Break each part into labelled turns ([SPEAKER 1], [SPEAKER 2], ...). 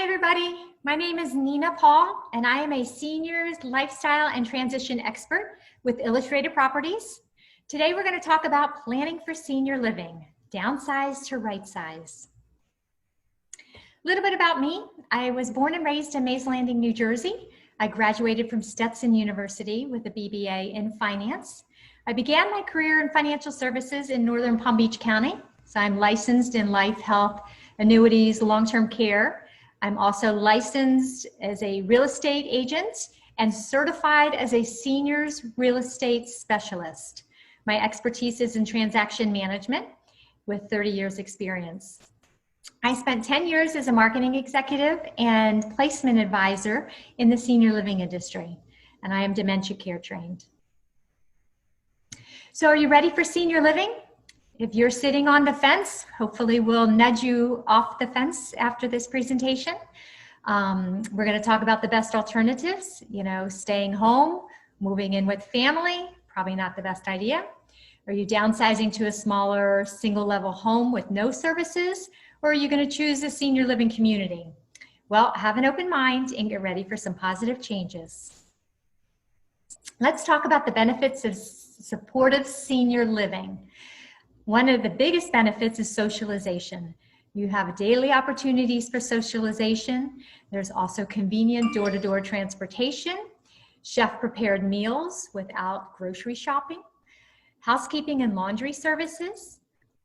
[SPEAKER 1] Hi, everybody. My name is Nina Paul, and I am a seniors lifestyle and transition expert with Illustrated Properties. Today, we're going to talk about planning for senior living, downsize to right size. A little bit about me. I was born and raised in Mays Landing, New Jersey. I graduated from Stetson University with a BBA in finance. I began my career in financial services in Northern Palm Beach County. So I'm licensed in life, health, annuities, long-term care. I'm also licensed as a real estate agent and certified as a seniors real estate specialist. My expertise is in transaction management with 30 years experience. I spent 10 years as a marketing executive and placement advisor in the senior living industry, and I am dementia care trained. So are you ready for senior living? If you're sitting on the fence, hopefully we'll nudge you off the fence after this presentation. We're going to talk about the best alternatives, staying home, moving in with family, probably not the best idea. Are you downsizing to a smaller single level home with no services, or are you going to choose a senior living community? Well, have an open mind and get ready for some positive changes. Let's talk about the benefits of supportive senior living. One of the biggest benefits is socialization. You have daily opportunities for socialization. There's also convenient door-to-door transportation, chef-prepared meals without grocery shopping, housekeeping and laundry services,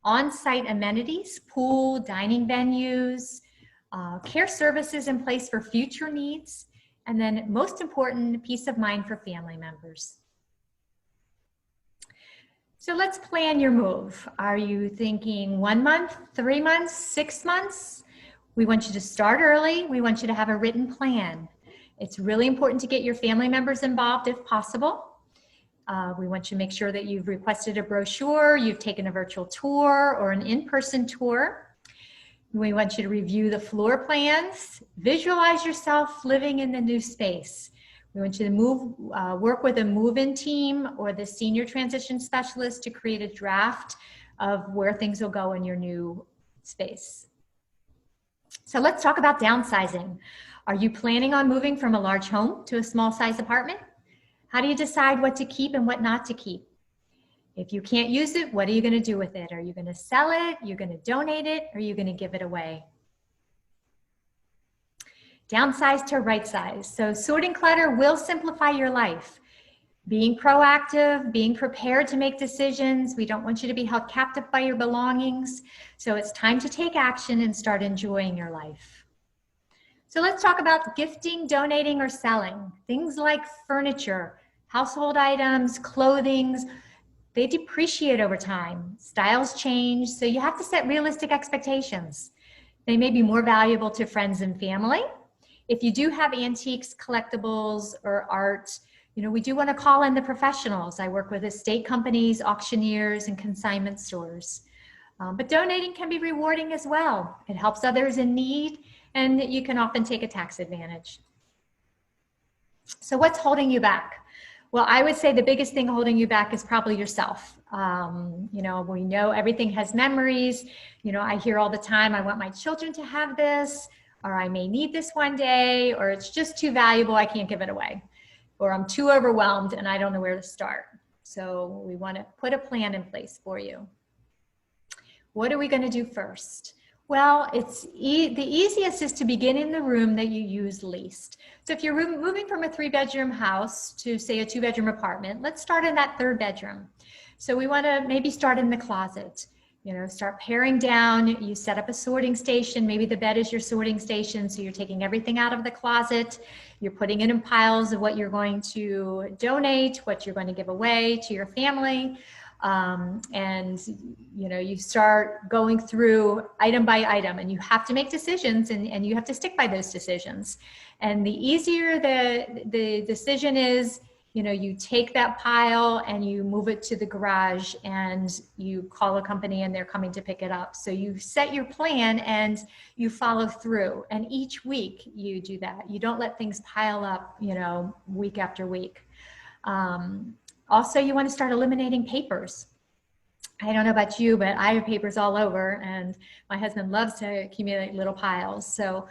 [SPEAKER 1] on-site amenities, pool, dining venues, care services in place for future needs, and then most important, peace of mind for family members. So let's plan your move. Are you thinking 1 month, 3 months, 6 months? We want you to start early. We want you to have a written plan. It's really important to get your family members involved if possible. We want you to make sure that you've requested a brochure, you've taken a virtual tour or an in-person tour. We want you to review the floor plans, visualize yourself living in the new space. We want you to work with a move-in team or the senior transition specialist to create a draft of where things will go in your new space. So let's talk about downsizing. Are you planning on moving from a large home to a small size apartment? How do you decide what to keep and what not to keep? If you can't use it, what are you going to do with it? Are you going to sell it? You're going to donate it? Or are you going to give it away? Downsize to right size. So sorting clutter will simplify your life. Being proactive, being prepared to make decisions. We don't want you to be held captive by your belongings. So it's time to take action and start enjoying your life. So let's talk about gifting, donating, or selling. Things like furniture, household items, clothing, they depreciate over time. Styles change, so you have to set realistic expectations. They may be more valuable to friends and family. If you do have antiques, collectibles, or art, we do want to call in the professionals. I work with estate companies, auctioneers, and consignment stores. But donating can be rewarding as well. It helps others in need, and you can often take a tax advantage. So what's holding you back? Well, I would say the biggest thing holding you back is probably yourself. We know everything has memories. I hear all the time, I want my children to have this, or I may need this one day, or it's just too valuable, I can't give it away, or I'm too overwhelmed and I don't know where to start. So we want to put a plan in place for you. What are we going to do first? Well, the easiest is to begin in the room that you use least. So if you're moving from a 3-bedroom house to, say, a 2-bedroom apartment, let's start in that 3rd bedroom. So we want to maybe start in the closet. Start paring down. You set up a sorting station. Maybe the bed is your sorting station. So you're taking everything out of the closet. You're putting it in piles of what you're going to donate, what you're going to give away to your family. You start going through item by item, and you have to make decisions, and you have to stick by those decisions. And the easier the decision is, you take that pile and you move it to the garage and you call a company and they're coming to pick it up. So you set your plan and you follow through. And each week you do that. You don't let things pile up, week after week. Also, you want to start eliminating papers. I don't know about you, but I have papers all over, and my husband loves to accumulate little piles. So,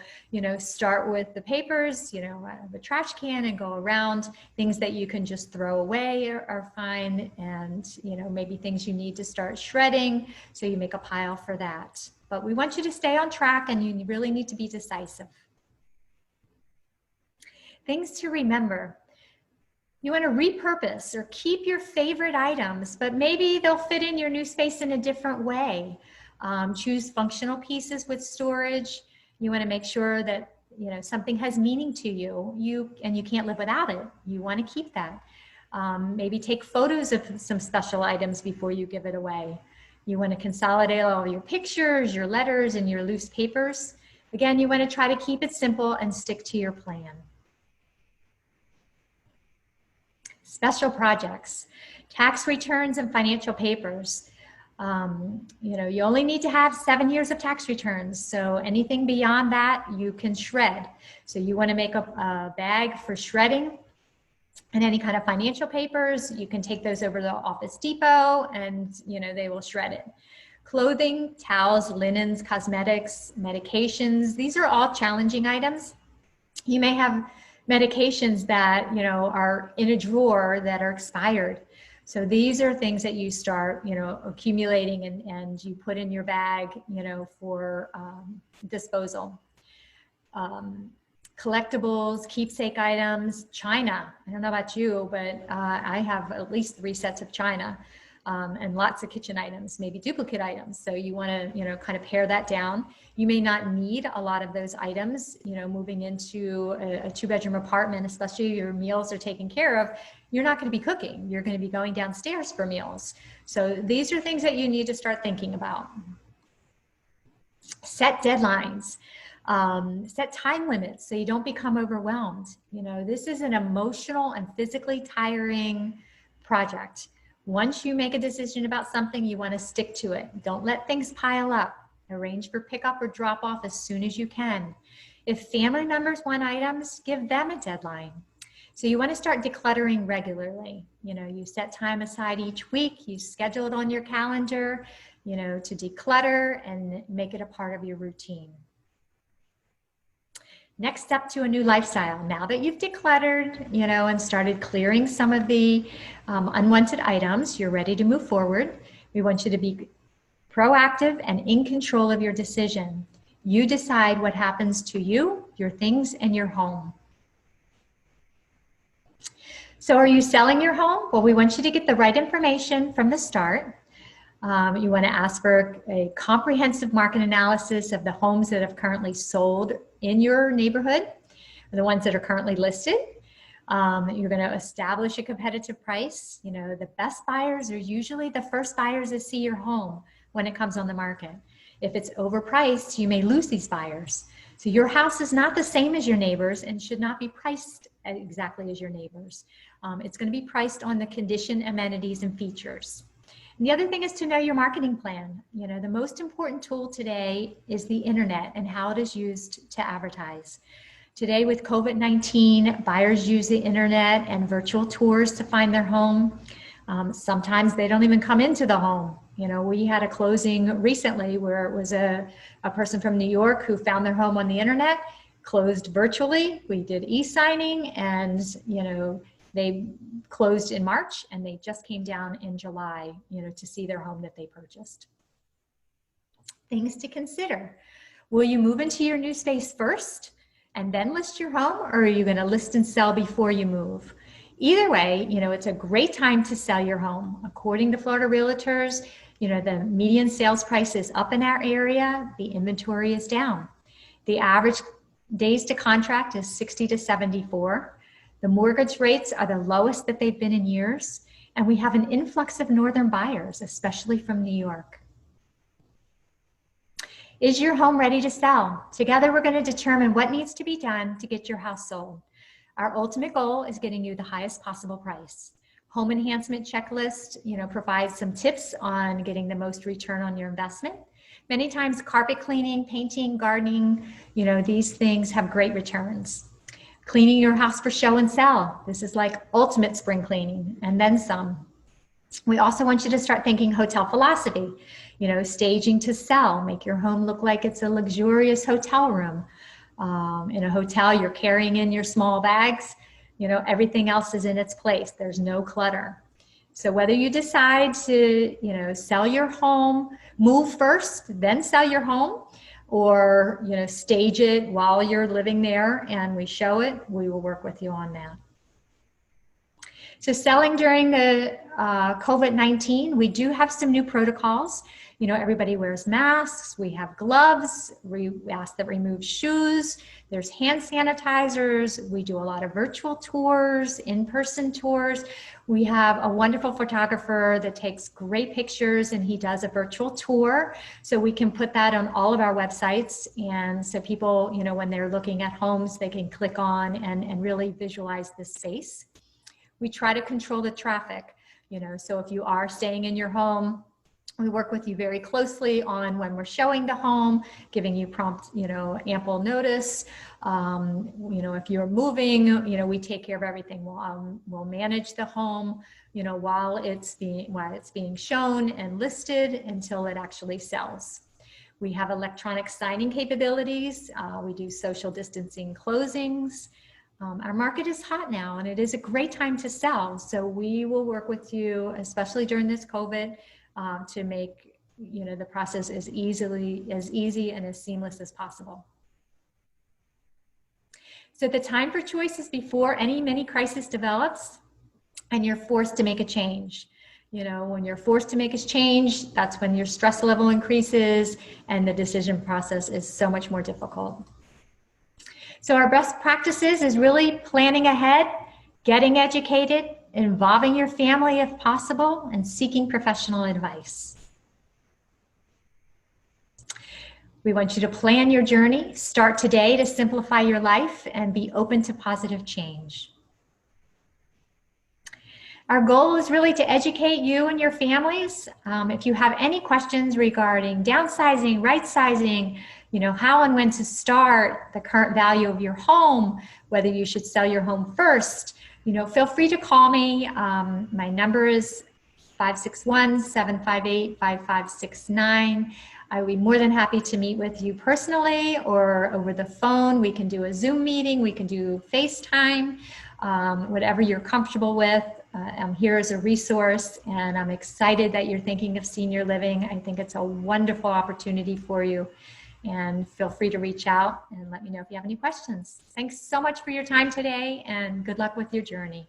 [SPEAKER 1] start with the papers, the trash can, and go around. Things that you can just throw away are fine. And, maybe things you need to start shredding. So you make a pile for that. But we want you to stay on track, and you really need to be decisive. Things to remember. You want to repurpose or keep your favorite items, but maybe they'll fit in your new space in a different way. Choose functional pieces with storage. You want to make sure that something has meaning to you. And you can't live without it. You want to keep that. Maybe take photos of some special items before you give it away. You want to consolidate all your pictures, your letters, and your loose papers. Again, you want to try to keep it simple and stick to your plan. Special projects, tax returns and financial papers. You only need to have 7 years of tax returns. So anything beyond that, you can shred. So you want to make a bag for shredding, and any kind of financial papers, you can take those over to Office Depot and, they will shred it. Clothing, towels, linens, cosmetics, medications, these are all challenging items. You may have medications that are in a drawer that are expired. So these are things that you start accumulating and you put in your bag for disposal. Collectibles, keepsake items, china. I don't know about you, but I have at least 3 sets of china. And lots of kitchen items, maybe duplicate items. So you want to, kind of pare that down. You may not need a lot of those items, moving into a 2-bedroom apartment, especially your meals are taken care of. You're not going to be cooking. You're going to be going downstairs for meals. So these are things that you need to start thinking about. Set deadlines. Set time limits so you don't become overwhelmed. This is an emotional and physically tiring project. Once you make a decision about something, you want to stick to it. Don't let things pile up. Arrange for pickup or drop off as soon as you can. If family members want items, give them a deadline. So you want to start decluttering regularly. You set time aside each week, you schedule it on your calendar, to declutter and make it a part of your routine. Next step to a new lifestyle. Now that you've decluttered, and started clearing some of the unwanted items, you're ready to move forward. We want you to be proactive and in control of your decision. You decide what happens to you, your things, and your home. So are you selling your home? Well, we want you to get the right information from the start. You want to ask for a comprehensive market analysis of the homes that have currently sold in your neighborhood, the ones that are currently listed. You're going to establish a competitive price. The best buyers are usually the first buyers that see your home when it comes on the market. If it's overpriced, you may lose these buyers. So your house is not the same as your neighbors and should not be priced exactly as your neighbors. It's going to be priced on the condition, amenities, and features. And the other thing is to know your marketing plan. The most important tool today is the internet and how it is used to advertise. Today with COVID-19, buyers use the internet and virtual tours to find their home. Sometimes they don't even come into the home. We had a closing recently where it was a person from New York who found their home on the internet, closed virtually. We did e-signing and, they closed in March and they just came down in July, to see their home that they purchased. Things to consider. Will you move into your new space first and then list your home, or are you going to list and sell before you move? Either way, it's a great time to sell your home. According to Florida Realtors, the median sales price is up in our area, the inventory is down. The average days to contract is 60 to 74. The mortgage rates are the lowest that they've been in years, and we have an influx of northern buyers, especially from New York. Is your home ready to sell? Together, we're going to determine what needs to be done to get your house sold. Our ultimate goal is getting you the highest possible price. Home enhancement checklist, provides some tips on getting the most return on your investment. Many times carpet cleaning, painting, gardening, these things have great returns. Cleaning your house for show and sell. This is like ultimate spring cleaning and then some. We also want you to start thinking hotel philosophy, staging to sell, make your home look like it's a luxurious hotel room. In a hotel, you're carrying in your small bags, everything else is in its place. There's no clutter. So whether you decide to, sell your home, move first, then sell your home, or, stage it while you're living there and we show it, we will work with you on that. So selling during the COVID-19, we do have some new protocols. Everybody wears masks, we have gloves, we ask that remove shoes, there's hand sanitizers, we do a lot of virtual tours, in-person tours. We have a wonderful photographer that takes great pictures and he does a virtual tour. So we can put that on all of our websites. And so people, when they're looking at homes, they can click on and really visualize the space. We try to control the traffic, so if you are staying in your home, we work with you very closely on when we're showing the home, giving you prompt, ample notice. If you're moving, we take care of everything. We'll manage the home, while it's being shown and listed until it actually sells. We have electronic signing capabilities. We do social distancing closings. Our market is hot now and it is a great time to sell. So we will work with you, especially during this COVID, to make the process as easy and as seamless as possible. So the time for choice is before any mini crisis develops and you're forced to make a change. When you're forced to make a change, that's when your stress level increases and the decision process is so much more difficult. So our best practices is really planning ahead, getting educated, involving your family if possible, and seeking professional advice. We want you to plan your journey, start today to simplify your life, and be open to positive change. Our goal is really to educate you and your families. If you have any questions regarding downsizing, right-sizing, how and when to start, the current value of your home, whether you should sell your home first, feel free to call me. My number is 561-758-5569. I would be more than happy to meet with you personally or over the phone. We can do a Zoom meeting, we can do FaceTime, whatever you're comfortable with. I'm here as a resource and I'm excited that you're thinking of senior living. I think it's a wonderful opportunity for you. And feel free to reach out and let me know if you have any questions. Thanks so much for your time today and good luck with your journey.